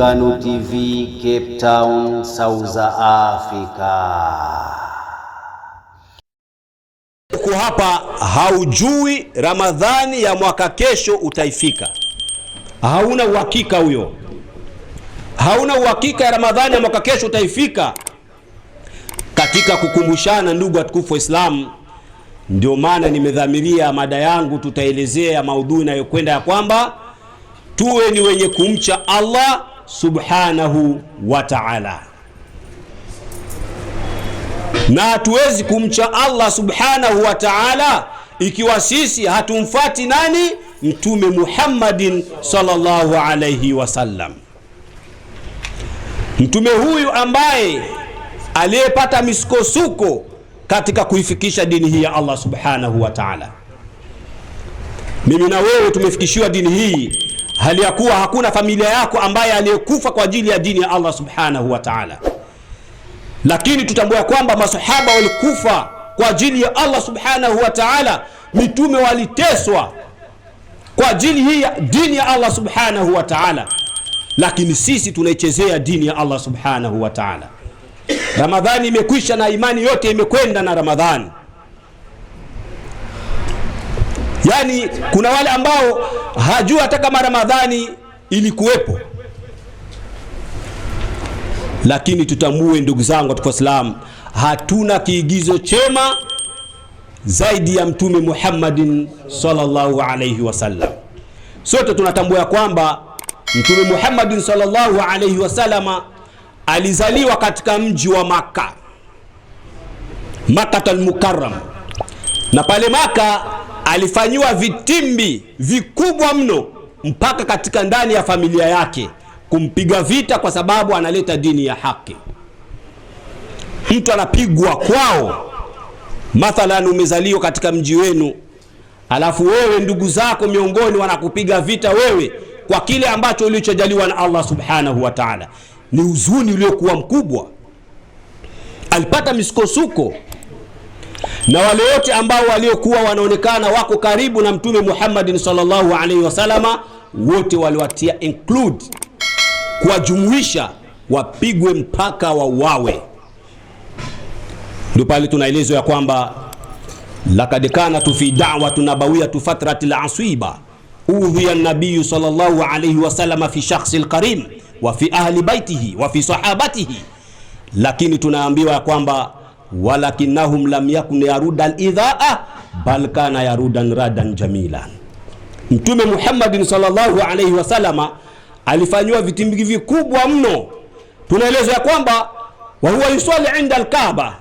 Muungano TV, Cape Town, South Africa. Uko hapa haujui Ramadhani ya mwaka kesho utaifika. Hauna uhakika huyo. Hauna uhakika ya Ramadhani ya mwaka kesho utaifika. Katika kukumbushana ndugu watukufu wa Islam, ndio maana nimedhamiria mada yangu tutaelezea maudhui inayokwenda ya kwamba tuwe ni wenye kumcha Allah subhanahu wa ta'ala. Na hatuwezi kumcha Allah subhanahu wa ta'ala ikiwa sisi hatumfati nani? Mtume Muhammadin sallallahu alayhi wasallam. Mtume huyu ambaye aliyepata misukosuko katika kuifikisha dini hii ya Allah subhanahu wa ta'ala. Mimi na wewe tumefikishiwa dini hii hali ya kuwa hakuna familia yako ambaye aliyekufa kwa ajili ya dini ya Allah subhanahu wa ta'ala. Lakini tutambua kwamba masahaba walikufa kwa ajili ya Allah subhanahu wa ta'ala. Mitume waliteswa kwa ajili hii ya dini ya Allah subhanahu wa ta'ala. Lakini sisi tunaichezea dini ya Allah subhanahu wa ta'ala. Ramadhani imekwisha na imani yote imekwenda na Ramadhani. Yani kuna wale ambao hajua hata kama Ramadhani ilikuwepo. Lakini tutambue ndugu zangu katika Islam, hatuna kiigizo chema zaidi ya Mtume Muhammadin sallallahu alayhi wasallam. Sote tunatambua kwamba Mtume Muhammadin sallallahu alayhi wasallam alizaliwa katika mji wa Makkah, Makkah al-Mukarram. Na pale Makkah alifanyiwa vitimbi vikubwa mno mpaka katika ndani ya familia yake kumpiga vita kwa sababu analeta dini ya haki. Mtu anapigwa kwao. Mathalan, umezaliwa katika mji wenu, alafu wewe ndugu zako miongoni wanakupiga vita wewe kwa kile ambacho ulichojaliwa na Allah subhanahu wa ta'ala. Ni huzuni uliokuwa mkubwa. Alipata misukosuko. Na wale wote ambao waliokuwa wanaonekana wako karibu na Mtume Muhammadin sallallahu alaihi wasallama, wote waliwatia include, kuwajumuisha, wapigwe mpaka wauawe. Ndio pale tunaelezwa ya kwamba laqad kanat fi da'wati nabawiyyati fatratil asiba udhiya an-nabiy sallallahu alayhi wasallam fi shakhsi al-karim wa fi ahli baitihi wa fi sahabatihi. Lakini tunaambiwa kwamba walakinnahum lam yakun yaruda al-idhaa bal kana yarudan radan jamilan. Mtume Muhammadin sallallahu alayhi wasallam alifanywa vitimbi vikubwa mno. Tunaelezwa kwamba wa huwa yusalli inda al-Kaaba,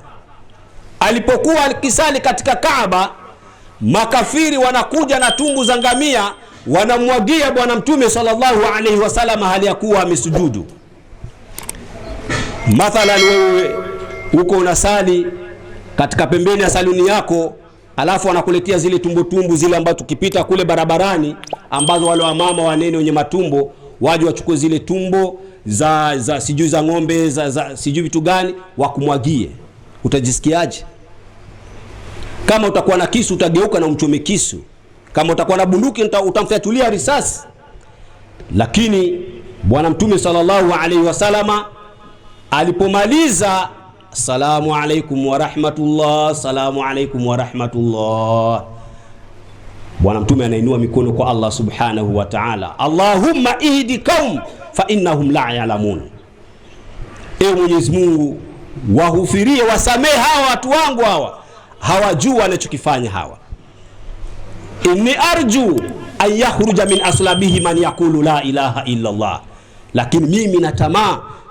alipokuwa akisali katika Kaaba, makafiri wanakuja na tumbu za ngamia wanamwagia bwana Mtume sallallahu alayhi wasallam hali ya kuwa amesujudu. Mathalan, wewe uko unasali katika pembeni ya saluni yako, alafu wanakuletea zile tumbo zile ambazo tukipita kule barabarani, ambazo wale wamama wanene wenye matumbo waje wachukue zile tumbo za sijui za ng'ombe za sijui vitu gani wakumwagie. Utajisikiaje? Kama utakuwa na kisu utageuka na umchome kisu. Kama utakuwa na bunduki utamfyatulia risasi. Lakini bwana Mtume sallallahu alaihi wasallama alipomaliza assalamu alaikum wa rahmatullah, assalamu alaikum wa rahmatullah, bwana Mtume anainua mikono kwa Allah subhanahu wa ta'ala, Allahumma ihdi qaum fa innahum la ya'lamun. Ewe Mwenyezi Mungu, wahufirie, wasamehe hawa watu wangu, hawa hawajua wanachokifanya hawa. Inni arju an yakhruja min aslabihi man yaqulu la ilaha illa Allah. Lakini mimi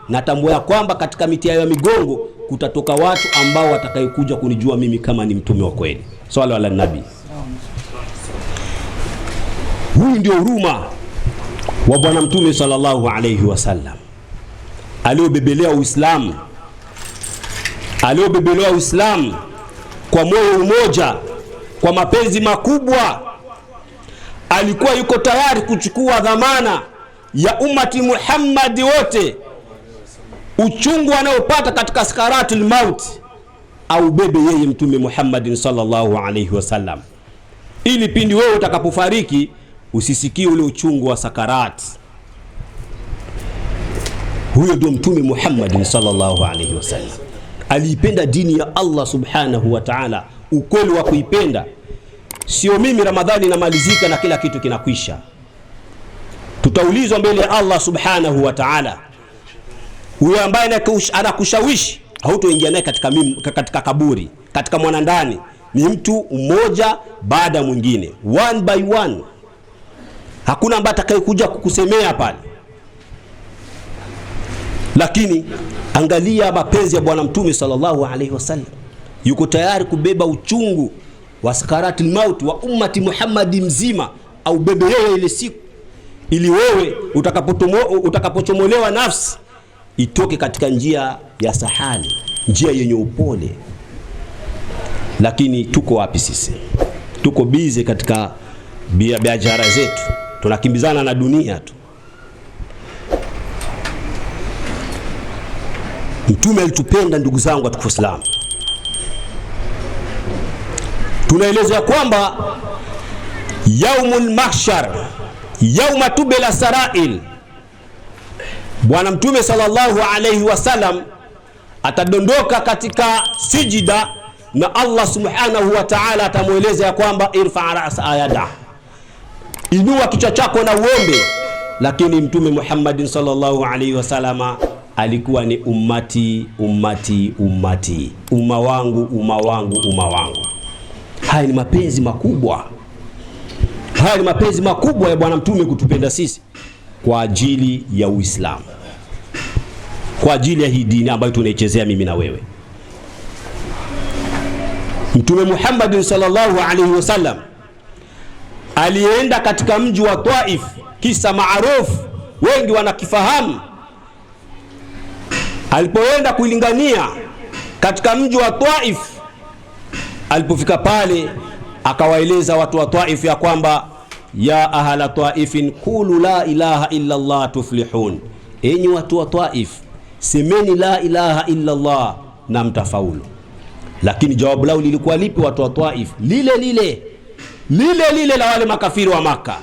natambua kwamba katika miti ya migongo kutatoka watu ambao watakayokuja kunijua mimi kama ni mtume wa kweli. Swalla ala nabii. Huyu ndio huruma wa bwana Mtume sallallahu alayhi wasallam, aliobebelea Uislamu, aliobebelea Uislamu kwa moyo mmoja, kwa mapenzi makubwa. Alikuwa yuko tayari kuchukua dhamana ya ummati Muhammad wote, uchungu anaopata katika sakaratul maut au bebe yeye Mtume Muhammadin sallallahu alayhi wasallam, ili pindi wewe utakapofariki usisikie ule uchungu wa sakarati. Huyo ndio Mtume Muhammad sallallahu alaihi wasallam. Aliipenda dini ya Allah subhanahu wa ta'ala, ukweli wa kuipenda. Sio mimi Ramadhani inamalizika na kila kitu kinakwisha. Tutaulizwa mbele ya Allah subhanahu wa ta'ala. Huyo ambaye anakushawishi hautoingia naye katika kaburi, katika mwanandani, ni mtu mmoja baada mwingine, one by one. Hakuna ambaye atakayekuja kukusemea pale. Lakini angalia mapenzi ya Bwana Mtume sallallahu alaihi wasallam. Yuko tayari kubeba uchungu wa sakaratul maut wa ummati Muhammadi mzima, au bebe yeye ile siku, ili wewe utakapochomolewa nafsi itoke katika njia ya sahali, njia yenye upole. Lakini tuko wapi sisi? Tuko busy katika biashara zetu, tunakimbizana na dunia tu. Mtume alitupenda ndugu zangu wa Uislamu. Tunaelezwa kwamba yaumul mahshar, yauma tubla sarail, Bwana Mtume sallallahu alaihi wasallam atadondoka katika sijida na Allah subhanahu wa ta'ala atamueleza ya kwamba irfa ra'sa ayada, inua kichwa chako na uombe. Lakini Mtume Muhammad sallallahu alaihi wasallama alikuwa ni ummati ummati ummati, umma wangu umma wangu umma wangu. Haya ni mapenzi makubwa, haya ni mapenzi makubwa ya Bwana Mtume kutupenda sisi kwa ajili ya Uislamu, kwa ajili ya hii dini ambayo tunaichezea mimi na wewe. Mtume Muhammad sallallahu alaihi wasallam alienda katika mji wa Taif, kisa maarufu, wengi wanakifahamu. Alipoenda kuilingania katika mji wa Taif, alipofika pale akawaeleza watu wa Taif ya kwamba ya ahla Taifin qulu la ilaha illa Allah tuflihun, enyi watu wa Taif, semeni la ilaha illa Allah na mtafaulu. Lakini jawabu lao lilikuwa lipi watu wa Taif? Lile la wale makafiri wa Maka.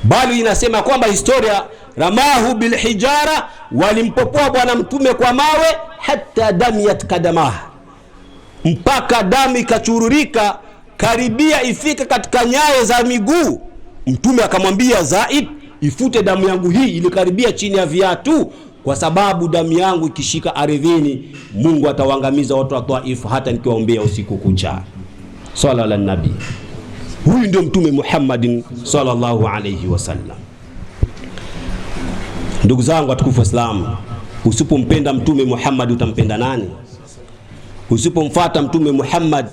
Bali inasema kwamba historia, ramahu bil hijara, walimpopoa Bwana Mtume kwa mawe, hatta damiyat kadamah, mpaka damu ikachururika karibia ifika katika nyayo za miguu. Mtume akamwambia Zaid, ifute damu yangu hii ilikaribia chini ya viatu, kwa sababu damu yangu ikishika ardhini Mungu atawaangamiza watu wa Taif hata nikiwaombea usiku kucha. Swalla ala nabii. Huyu ndio Mtume Muhammad sallallahu alayhi wasallam. Ndugu zangu watukufu Waislamu, usipompenda Mtume Muhammad utampenda nani? Usipomfuata Mtume Muhammad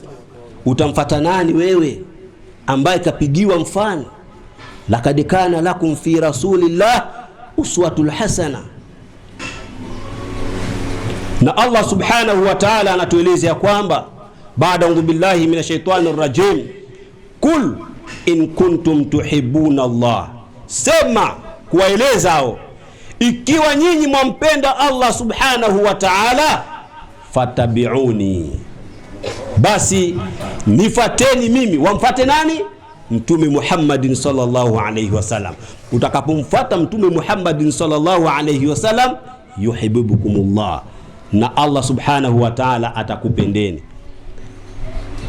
utamfuata nani wewe ambaye kapigiwa mfano? Laqad kana lakum fi rasulillah uswatul hasana. Na Allah subhanahu wa ta'ala anatueleza kwamba baada a'udhu billahi minash shaitani rrajim, kul in kuntum tuhibbuna Allah, sema kuwaeleza hao, ikiwa nyinyi mwampenda Allah subhanahu wa ta'ala, fatabi'uni, basi nifateni mimi. Wamfate nani? Mtume Muhammad sallallahu alayhi wasallam. Utakapomfuata Mtume Muhammad sallallahu alayhi wasallam, yuhibbukumullah, na Allah subhanahu wa ta'ala atakupendeni.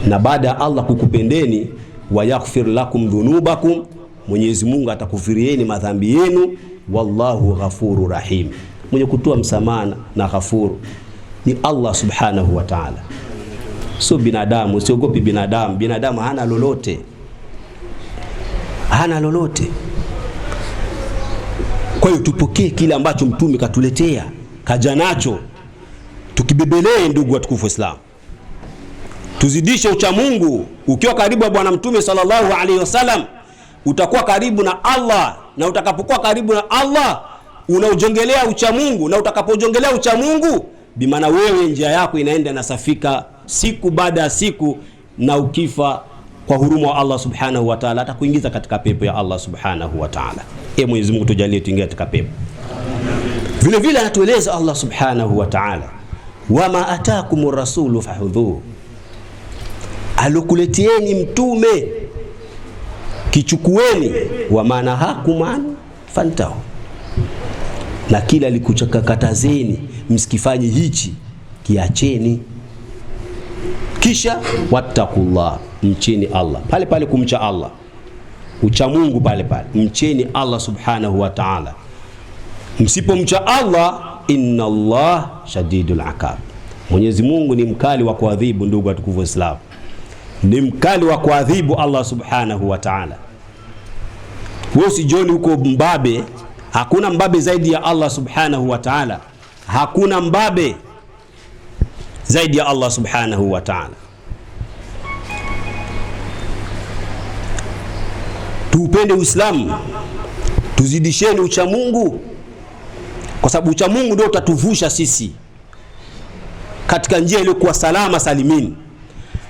Na baada ya Allah kukupendeni, wa yaghfir lakum dhunubakum, Mwenyezi Mungu atakufirieni madhambi yenu. Wallahu ghafurur rahim, mwenye kutoa msamaha na ghafuru ni Allah subhanahu wa ta'ala, sio binadamu. Usiogopi binadamu, binadamu hana lolote, hana lolote. Kwa hiyo tupokee kile ambacho Mtume katuletea, kaja nacho, tukibebelee. Ndugu watukufu Islam, tuzidishe ucha Mungu. Ukiwa karibu na Bwana Mtume sallallahu alaihi wasallam utakuwa karibu na Allah, na utakapokuwa karibu na Allah unaojongelea ucha Mungu, na utakapojongelea ucha Mungu bimaana wewe njia yako inaenda nasafika siku baada ya siku, na ukifa kwa huruma wa Allah subhanahu wa ta'ala atakuingiza katika pepo ya Allah subhanahu wa ta'ala. Mwenyezi Mungu tujalie tuingie katika pepo. Vile vile anatueleza Allah subhanahu wa ta'ala, wama atakumur rasulu fahudhuhu, alokuletieni mtume kichukueni, wama nahakum an fantahu, na kila alikuchakatazeni msikifanye hichi kiacheni. Kisha wattaqullah, mcheni Allah. Pale pale kumcha Allah, ucha Mungu pale pale, mcheni Allah subhanahu wa ta'ala. Msipomcha Allah, inna Allah shadidul iqab, Mwenyezi Mungu ni mkali wa kuadhibu. Ndugu watukufu Islam, ni mkali wa kuadhibu Allah subhanahu wa ta'ala. Wewe usijoni huko mbabe, hakuna mbabe zaidi ya Allah subhanahu wa ta'ala. Hakuna mbabe zaidi ya Allah subhanahu wa ta'ala. Tuupende Uislamu, tuzidisheni ucha Mungu, kwa sababu ucha Mungu ndio utatuvusha sisi katika njia iliyokuwa salama salimini.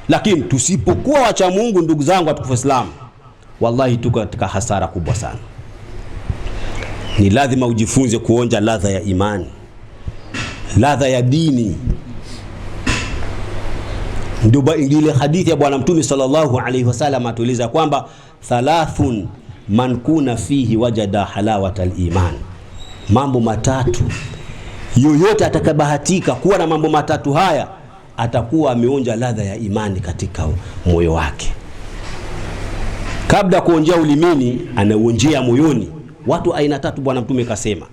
Lakini tusipokuwa wacha Mungu, ndugu zangu watukufu Islam, wallahi tuko katika hasara kubwa sana. Ni lazima ujifunze kuonja ladha ya imani, ladha ya dini. Ndio ile hadithi ya Bwana Mtume sallallahu alaihi wasallam atueleza kwamba thalathun man kuna fihi wajada halawatal iman. Mambo matatu, yoyote atakabahatika kuwa na mambo matatu haya, atakuwa ameonja ladha ya imani katika moyo wake. Kabla kuonjea ulimini, anaonjea moyoni. Watu aina tatu Bwana Mtume kasema.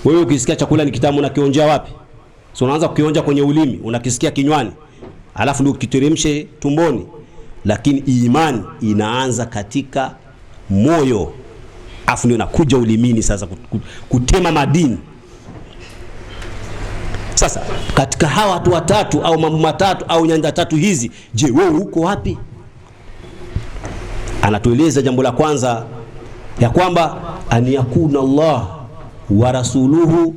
Wewe ukisikia chakula ni kitamu, unakionjea wapi? So unaanza kukionja kwenye ulimi, unakisikia kinywani, alafu ndio ukiteremshe tumboni. Lakini imani inaanza katika moyo, afu ndio inakuja ulimini sasa kutema madini. Sasa katika hawa watu watatu au mambo matatu au nyanja tatu hizi, je, wewe uko wapi? Anatueleza jambo la kwanza ya kwamba an yakuna Allah wa rasuluhu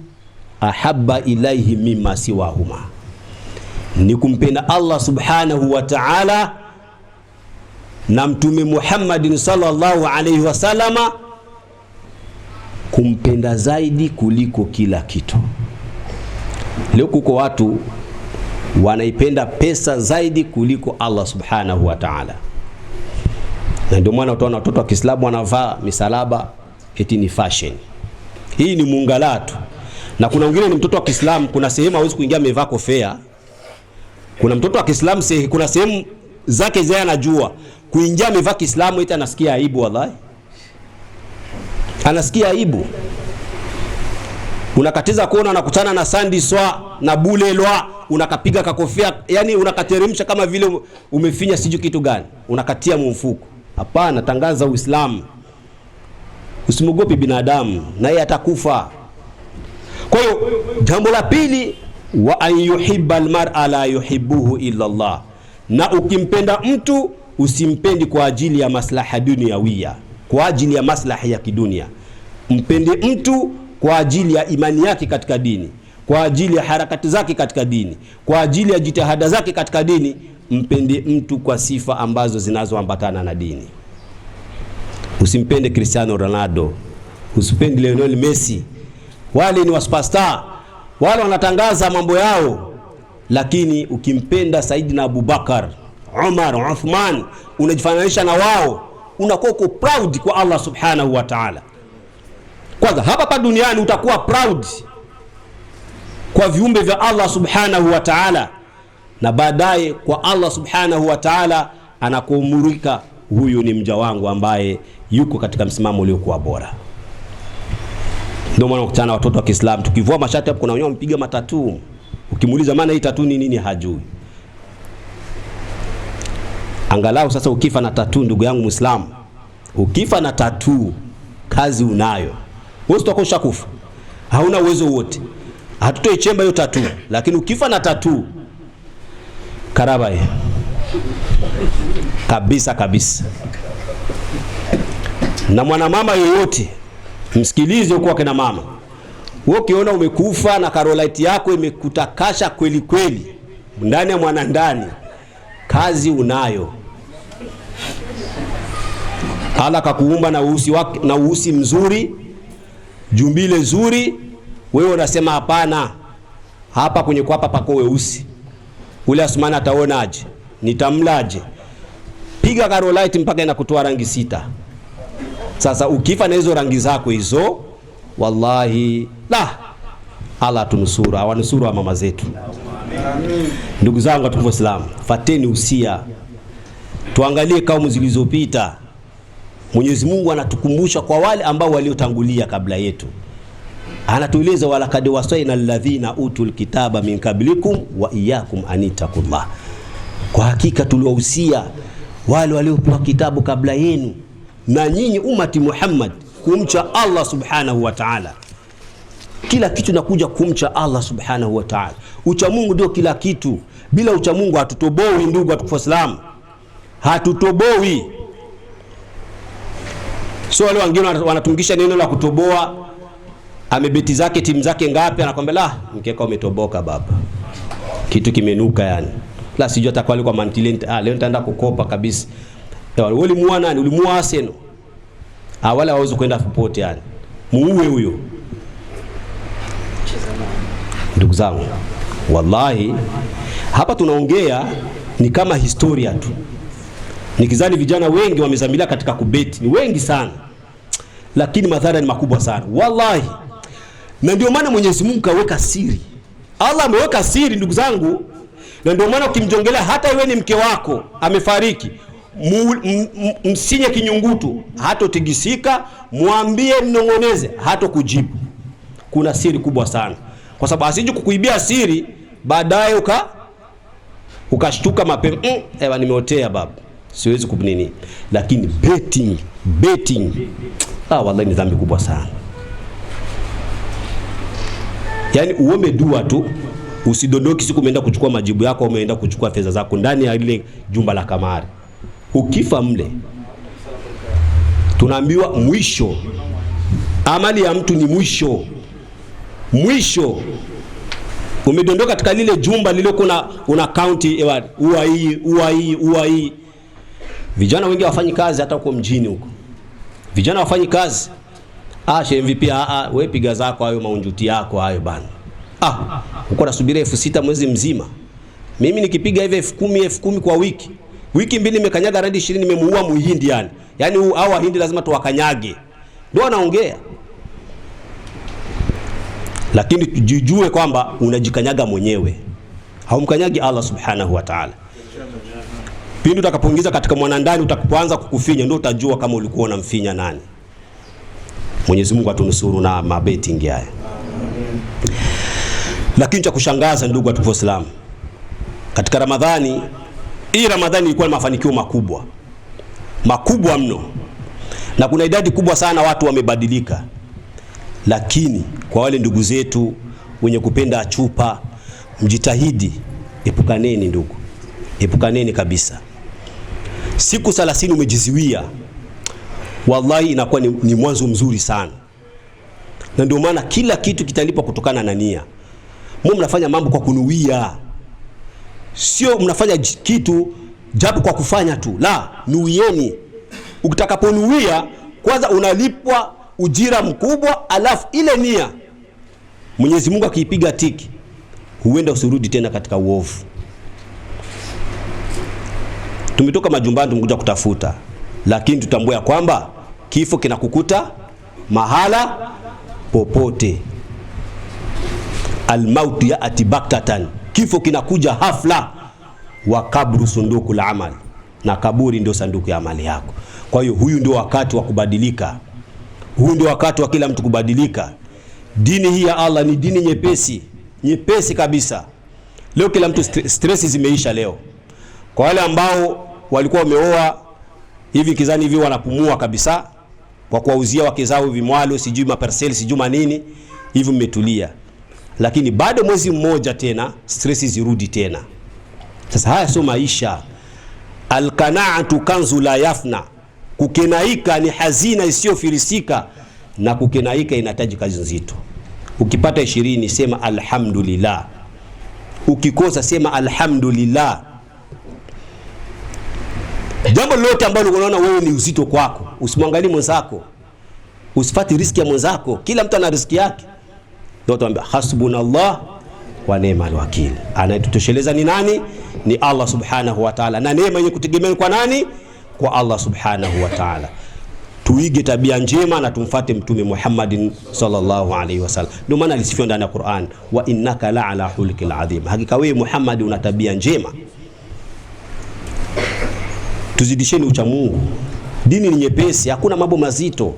ahabba ilaihi mimma siwahuma, ni kumpenda Allah subhanahu wa ta'ala na Mtume Muhammadin sallallahu alaihi wasallama kumpenda zaidi kuliko kila kitu. Leo kuko watu wanaipenda pesa zaidi kuliko Allah subhanahu wa ta'ala. Na ndio maana utaona watoto wa Kiislamu wanavaa misalaba eti ni fashion. Hii ni mungalatu. Na kuna wengine ni mtoto wa Kiislamu, kuna sehemu hawezi kuingia amevaa kofia. Kuna mtoto wa Kiislamu kuna sehemu zake zile anajua kuingia amevaa Kiislamu, eti anasikia aibu. Wallahi anasikia aibu. Unakatiza kuona unakutana na Sandi Swa na Bulelwa, unakapiga kakofia, yani unakateremsha kama vile umefinya siju kitu gani, unakatia mfuko. Hapana, tangaza Uislamu. Usimwogope binadamu, na yeye atakufa. Kwa hiyo jambo la pili, wa an yuhibba almar'a la yuhibbuhu illa Allah, na ukimpenda mtu usimpendi kwa ajili ya maslaha duniawia, kwa ajili ya maslaha ya kidunia. Mpende mtu kwa ajili ya imani yake katika dini, kwa ajili ya harakati zake katika dini, kwa ajili ya jitihada zake katika dini. Mpende mtu kwa sifa ambazo zinazoambatana na dini. Usimpende Cristiano Ronaldo, usipende Lionel Messi. Wale ni superstar, wale wanatangaza mambo yao. Lakini ukimpenda Saidina Abubakar, Umar, Uthman, unajifananisha na wao, unakuwa uko proud kwa Allah subhanahu wa ta'ala. Kwanza hapa duniani utakuwa proud kwa viumbe vya Allah subhanahu wa ta'ala, na baadaye kwa Allah subhanahu wa ta'ala anakuumurika, huyu ni mja wangu ambaye yuko katika msimamo uliokuwa bora. Ndio maana ukutana watoto wa Kiislamu tukivua mashati hapo, kuna wenyewe mpiga matatu. Ukimuuliza maana hii tatu ni nini, hajui. Angalau sasa ukifa na tatu, ndugu yangu Muislamu, ukifa na tatu, kazi unayo. Wewe utakuwa kufa, hauna uwezo wote, hatutoichemba hiyo tatu. Lakini ukifa na tatu, karaba kabisa kabisa. Na mwanamama yoyote msikilize huko kina mama, wewe ukiona umekufa na karolite yako imekutakasha kweli kweli ndani ya mwanandani, kazi unayo. Allah kakuumba na uhusi wake, na uhusi mzuri, jumbile zuri. Wewe unasema hapana, hapa kwenye kwa hapa pako weusi, ule Asmani ataonaje, nitamlaje? Piga karolite mpaka inakutoa rangi 6. Sasa ukifa na hizo rangi zako hizo, wallahi La, Allah atunusuru, awanusuru wa mama zetu. Ndugu zangu watukufu wa Islam, fateni usia, tuangalie kaumu zilizopita. Mwenyezi Mungu anatukumbusha kwa wale ambao waliotangulia kabla yetu. Anatueleza walaqad wasayna alladhina utul kitaba min qablikum wa iyyakum anittaqullah. Kwa hakika tuliwahusia wale waliopewa kitabu kabla yenu na nyinyi umati Muhammad kumcha Allah subhanahu wa ta'ala. Kila kitu nakuja kumcha Allah subhanahu wa ta'ala. Ucha Mungu ndio kila kitu. Bila ucha Mungu hatutoboi ndugu watukufu wa Islam. Hatutoboi. So wale wengine wanatungisha neno la kutoboa, amebeti zake timu zake ngapi, anakuambia la mkeka umetoboka baba. Kitu kimenuka yani. La sijui atakwali kwa mantilent, leo nitaenda kukopa kabisa. Ulimuua nani? Ulimuua Arsenal. Wala hawezi kwenda popote yani. Muue huyo. Ndugu zangu, wallahi hapa tunaongea ni kama historia tu. Nikizani vijana wengi wamezamilia katika kubeti, ni wengi sana. Lakini madhara ni makubwa sana. Wallahi. Na ndio maana Mwenyezi Mungu kaweka siri. Allah ameweka siri ndugu zangu. Na ndio maana ukimjongelea hata wewe ni mke wako amefariki, msinye kinyungutu, hatotigisika, mwambie mnongoneze, hatokujibu. Kuna siri kubwa sana. Kwa sababu asije kukuibia siri baadaye ukashtuka mapema, nimeotea baba. Siwezi kubnini. Lakini betting wallahi ni dhambi kubwa sana. Yani uombe dua tu, usidondoki siku umeenda kuchukua majibu yako, umeenda kuchukua fedha zako ndani ya ile jumba la kamari. Ukifa mle, tunaambiwa mwisho amali ya mtu ni mwisho. Umedondoka katika lile jumba lile, una county uai. Vijana wengi wafanyi kazi hata huko mjini huko. Vijana wafanyi kazi. MVP wewe piga zako hayo maunjuti yako hayo bana. Uko nasubiri 6,000 mwezi mzima. Mimi nikipiga hivi 10,000 kwa wiki. Wiki mbili nimekanyaga randi 20, nimemuua muhindi yani. Yaani hao wahindi lazima tuwakanyage. Ndio anaongea. Lakini tujijue kwamba unajikanyaga mwenyewe. Haumkanyagi Allah subhanahu wa ta'ala. Pindi utakapoingiza katika mwanandani, utakapoanza kukufinya, ndio utajua kama ulikuwa unamfinya nani. Mwenyezi Mungu atunusuru na mabetting haya. Lakini cha kushangaza ndugu watukufu wa Islam, katika Ramadhani, hii Ramadhani ilikuwa na mafanikio makubwa mno. Na kuna idadi kubwa sana watu wamebadilika. Lakini kwa wale ndugu zetu wenye kupenda chupa, mjitahidi, epukaneni ndugu. Epukaneni kabisa. Siku 30 umejiziwia, wallahi inakuwa ni mwanzo mzuri sana. Na ndio maana kila kitu kitalipa kutokana na nia. Mnafanya mambo kwa kunuia. Sio mnafanya kitu japo kwa kufanya tu. La, nuieni. Ukitakaponuia, kwanza unalipwa ujira mkubwa, alafu ile nia Mwenyezi Mungu akiipiga tiki, huenda usirudi tena katika uovu. Tumetoka majumbani tumekuja kutafuta, lakini tutambue ya kwamba kifo kinakukuta mahala popote. Al-maut ya'ti baktatan, kifo kinakuja hafla. Wa kabru sunduku la amal, na kaburi ndio sanduku ya amali yako. Kwa hiyo huyu ndio wakati wa kubadilika. Huu ndio wakati wa kila mtu kubadilika. Dini hii ya Allah ni dini nyepesi kabisa. Leo kila mtu stress zimeisha leo. Kwa wale ambao walikuwa wameoa hivi kizani hivi wanapumua kabisa kwa kuwauzia wake zao hivi mwalo, sijui maparcel, sijui manini, hivi mmetulia. Lakini baada mwezi mmoja tena stress zirudi tena. Sasa haya sio maisha. Al-qana'atu kanzu la yafna. Kukenaika ni hazina isiyofilisika, na kukenaika inahitaji kazi nzito. Ukipata 20 sema alhamdulillah. Ukikosa sema alhamdulillah. Jambo lote ambalo unaona wewe ni uzito kwako, usimwangalie mwenzako. Usifati riski ya mwenzako. Kila mtu ana riski yake. Ndio tuambia hasbunallah wa ni'mal wakil. Anayetutosheleza ni nani? Ni Allah subhanahu wa ta'ala. Na neema yenye kutegemea kwa nani? Kwa Allah subhanahu wa ta'ala. tuige tabia njema na tumfuate Mtume Muhammadin sallallahu alaihi wasallam. Ndio maana alisifiwa ndani ya Qur'an, wa innaka la'ala hulqil adhim, hakika wewe Muhammad una tabia njema. Tuzidisheni ucha Mungu. Dini ni nyepesi, hakuna mambo mazito.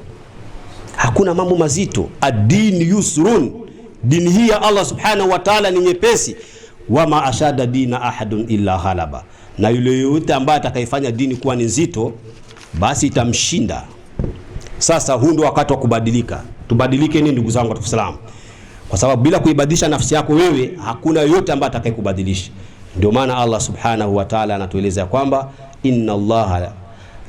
Hakuna mambo mazito. Ad-din yusrun. Dini hii ya Allah subhanahu wa ta'ala ni nyepesi. Wama ashada dina ahadun illa ghalaba. Na yule yote ambaye atakayefanya dini kuwa ni nzito, basi itamshinda. Sasa huu ndio wakati wa kubadilika. Tubadilike ni ndugu zangu wa Islam. Kwa sababu bila kuibadilisha nafsi yako wewe, hakuna yote ambaye atakayekubadilisha. Ndio maana Allah subhanahu wa ta'ala anatueleza kwamba inna Allaha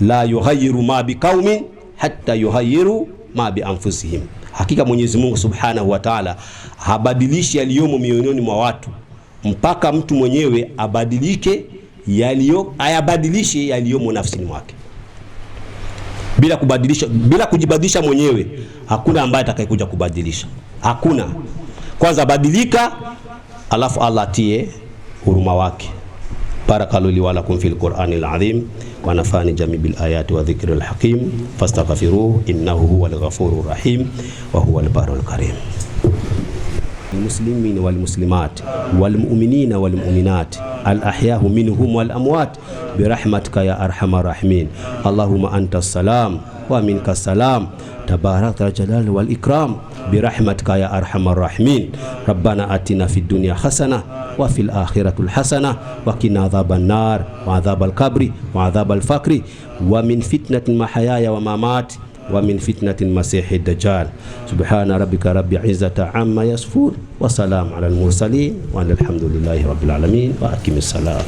la yughayyiru ma biqaumin hatta yughayyiru ma bi anfusihim. Hakika Mwenyezi Mungu subhanahu wa ta'ala habadilishi yaliyomo mioyoni mwa watu mpaka mtu mwenyewe abadilike ayabadilishe yaliyomo nafsini mwake. Bila kujibadilisha mwenyewe, hakuna ambaye atakayekuja kubadilisha. Hakuna. Kwanza badilika, alafu Allah tie huruma wake. Barakallahu li wa lakum fil Qur'anil azim wa nafani jami bil ayati wa dhikril hakim fastaghfiruhu innahu huwal ghafurur rahim wa huwal barul karim. المسلمين والمسلمات والمؤمنين والمؤمنات الأحياء منهم والأموات برحمتك يا أرحم الراحمين. اللهم أنت السلام ومنك السلام تبارك الجلال والإكرام برحمتك يا أرحم الراحمين. ربنا آتنا في الدنيا حسنة وفي الآخرة الحسنة وقنا عذاب النار وعذاب القبر وعذاب الفقر ومن فتنة المحيا وممات ومن فتنة المسيح الدجال. سبحان ربك رب العزة عما يصفون وسلام على المرسلين والحمد لله رب العالمين وأقم الصلاة.